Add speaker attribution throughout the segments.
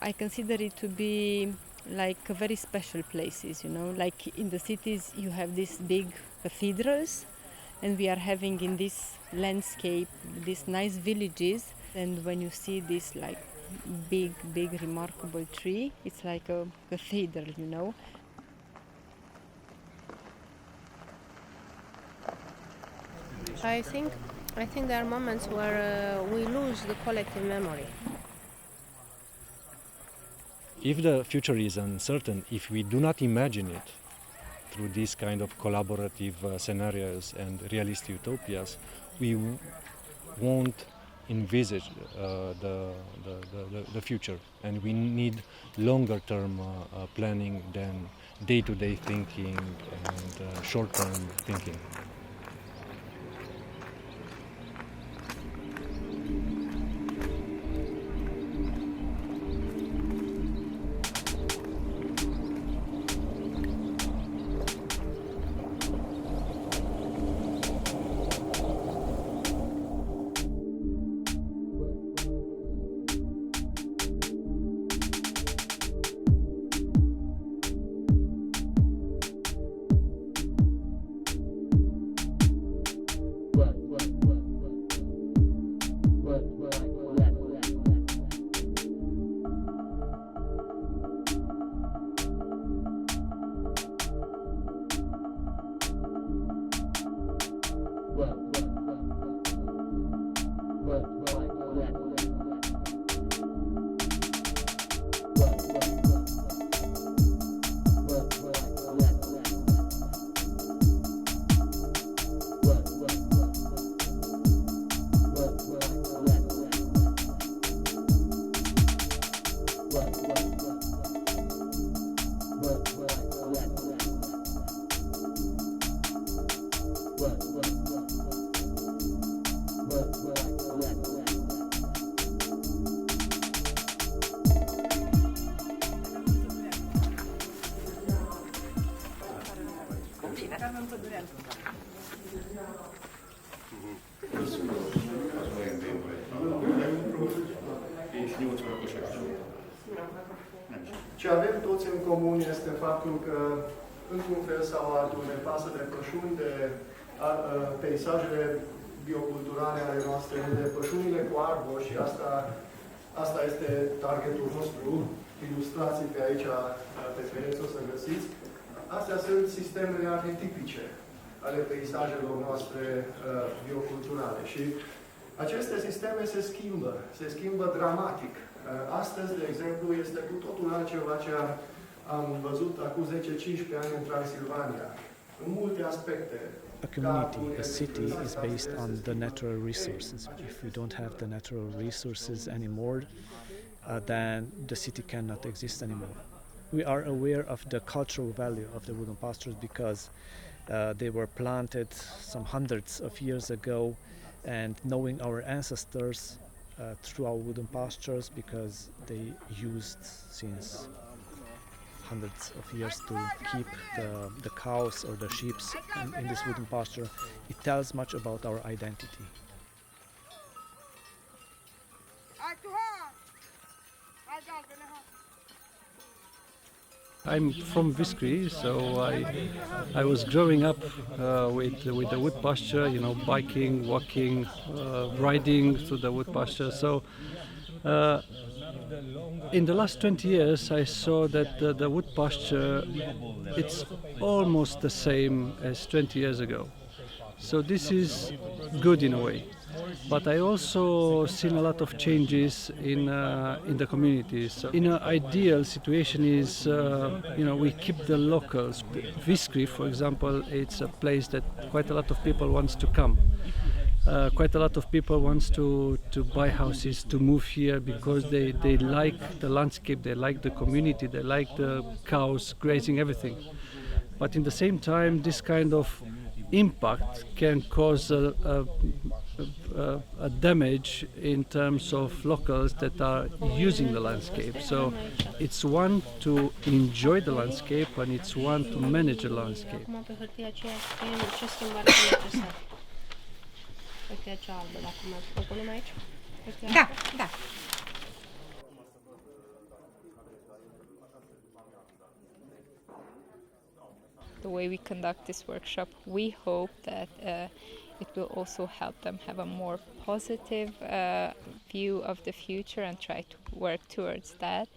Speaker 1: I consider it to be like very special places, you know, like in the cities you have these big cathedrals, and we are having in this landscape these nice villages, and when you see this like big remarkable tree, it's like a cathedral, you know.
Speaker 2: I think I think there are moments where we lose the collective memory.
Speaker 3: If the future is uncertain, if we do not imagine it through these kind of collaborative scenarios and realist utopias, we won't envisage the future, and we need longer term planning than day-to-day thinking and short-term thinking.
Speaker 4: Ce avem toți în comun este faptul că, într-un fel sau altul, ne pasă de pășuni, de peisajele bioculturale ale noastre, de pășunile cu arbori, și asta este targetul nostru. Ilustrații pe aici, pe pereți o să găsiți. Astea sunt sistemele arhetipice ale peisajelor noastre bioculturale. Și aceste sisteme se schimbă dramatic. Astăzi, de exemplu, este cu totul altceva ce am văzut acum 10-15 ani în Transilvania, în multe aspecte.
Speaker 5: A community, a city is based on the natural resources. If we don't have the natural resources anymore, then the city cannot exist anymore. We are aware of the cultural value of the wooden pastures because they were planted some hundreds of years ago, and knowing our ancestors through our wooden pastures, because they used since hundreds of years to keep the cows or the sheep in this wooden pasture, it tells much about our identity.
Speaker 6: I'm from Viskri, so I was growing up with the wood pasture, you know, biking, walking, riding through the wood pasture. So in the last 20 years, I saw that the wood pasture, it's almost the same as 20 years ago. So this is good in a way. But I also seen a lot of changes in the communities. So in an ideal situation is, you know, we keep the locals. Viskri, for example, it's a place that quite a lot of people wants to come. Quite a lot of people wants to buy houses, to move here, because they like the landscape, they like the community, they like the cows grazing, everything. But in the same time, this kind of impact can cause a damage in terms of locals that are using the landscape. So it's one to enjoy the landscape, and it's one to manage the landscape.
Speaker 2: Da, da.
Speaker 7: way we conduct this workshop, we hope that it will also help them have a more positive view of the future and try to work towards that,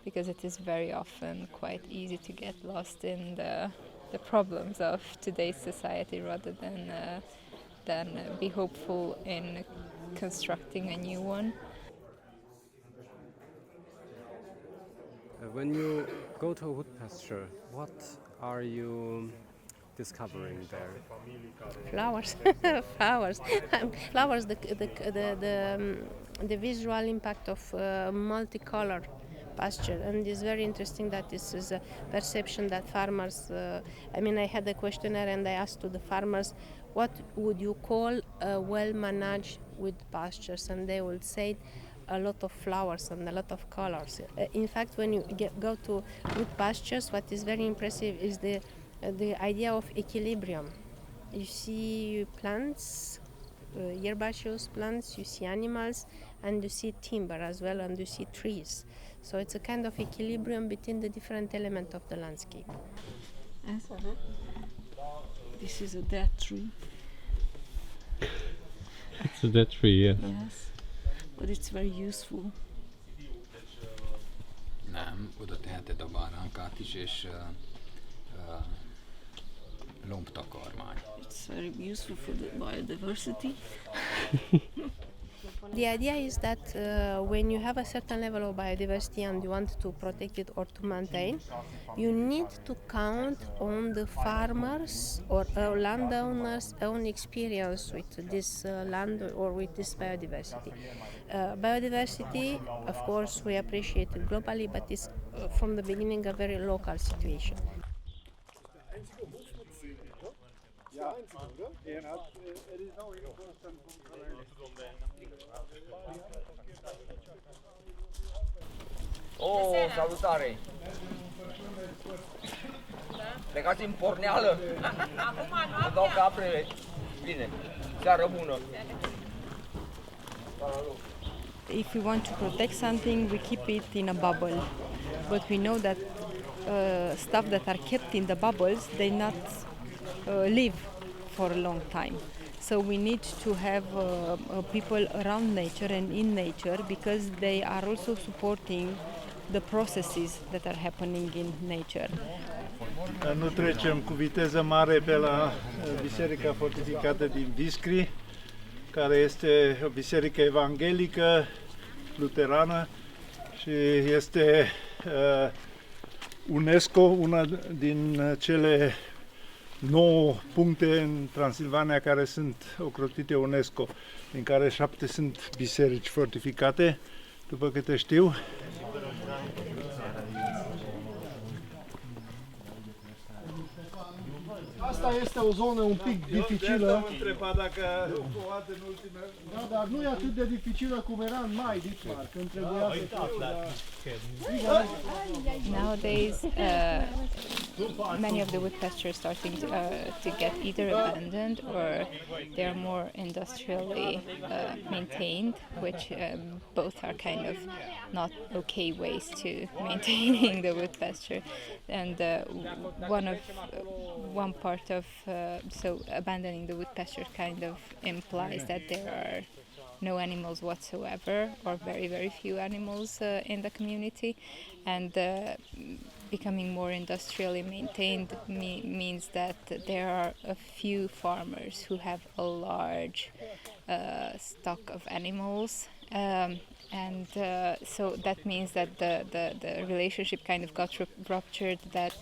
Speaker 7: because it is very often quite easy to get lost in the problems of today's society rather than be hopeful in constructing a new one.
Speaker 8: When you go to a wood pasture, what are you discovering there?
Speaker 2: Flowers, flowers, flowers. The visual impact of multicolor pasture, and it's very interesting that this is a perception that farmers. I had a questionnaire and I asked to the farmers, what would you call a well-managed wood pastures, and they will say a lot of flowers and a lot of colors. In fact, when you go to wood pastures, what is very impressive is the idea of equilibrium. You see plants, herbaceous plants, you see animals, and you see timber as well, and you see trees. So it's a kind of equilibrium between the different elements of the landscape.
Speaker 1: This is a dead tree.
Speaker 8: It's a dead tree, yeah.
Speaker 1: Yes, but it's very useful.
Speaker 9: Nem, oda teheted a báránkát is, és lombtakarmány.
Speaker 1: It's very useful for the biodiversity.
Speaker 2: The idea is that when you have a certain level of biodiversity and you want to protect it or to maintain, you need to count on the farmers or landowners' own experience with this land or with this biodiversity. Biodiversity, of course, we appreciate it globally, but it's from the beginning a very local situation.
Speaker 10: Oh, salutare! Plecați în porneală? Vă dau caprele. Bine, seară bună!
Speaker 1: If we want to protect something, we keep it in a bubble. But we know that stuff that are kept in the bubbles, they not live for a long time. So we need to have people around nature and in nature, because they are also supporting the processes that are happening in nature.
Speaker 11: Nu trecem cu viteză mare pe la Biserica Fortificată din Viscri, care este o biserică evanghelică, luterană, și este UNESCO, una din cele 9 puncte în Transilvania care sunt ocrotite UNESCO, din care 7 sunt biserici fortificate, după câte știu.
Speaker 4: Asta este o zonă un pic dificilă.
Speaker 11: Am întrebat dacă o dată în ultima...
Speaker 4: Da, dar nu e atât de dificilă cum era în mai, Dietmar, când trebuia
Speaker 7: Nowadays, many of the wood pastures starting to get either abandoned or they are more industrially maintained, which both are kind of not okay ways to maintaining the wood pasture. And one part of so abandoning the wood pasture kind of implies that there are no animals whatsoever, or very, very few animals in the community, and becoming more industrially maintained means that there are a few farmers who have a large stock of animals, and so that means that the relationship kind of got ruptured, that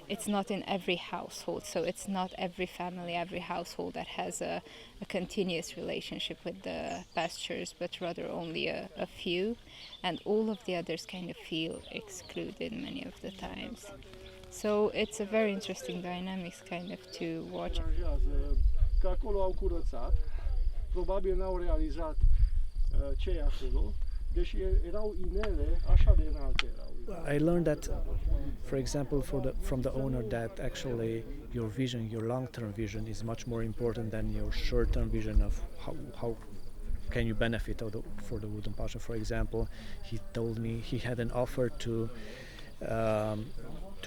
Speaker 7: it's not in every household, so it's not every family, every household that has a continuous relationship with the pastures, but rather only a few, and all of the others kind of feel excluded many of the times. So it's a very interesting dynamics kind of to watch.
Speaker 4: Că acolo au curățat, probabil n-au realizat ce e acolo, deși erau inele așa de înalte erau.
Speaker 5: I learned that, for example, from the owner, that actually your vision, your long-term vision, is much more important than your short-term vision of how can you benefit for the wooden pasture. For example, he told me he had an offer to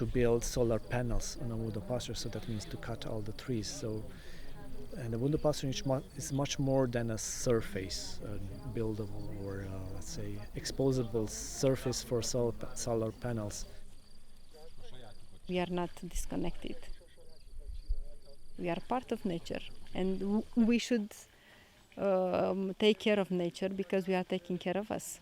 Speaker 5: to build solar panels on a wooden pasture, so that means to cut all the trees. So, and the wooden pasture is much more than a surface, buildable or let's say exposable surface for solar panels.
Speaker 1: We are not disconnected. We are part of nature, and we should take care of nature because we are taking care of us.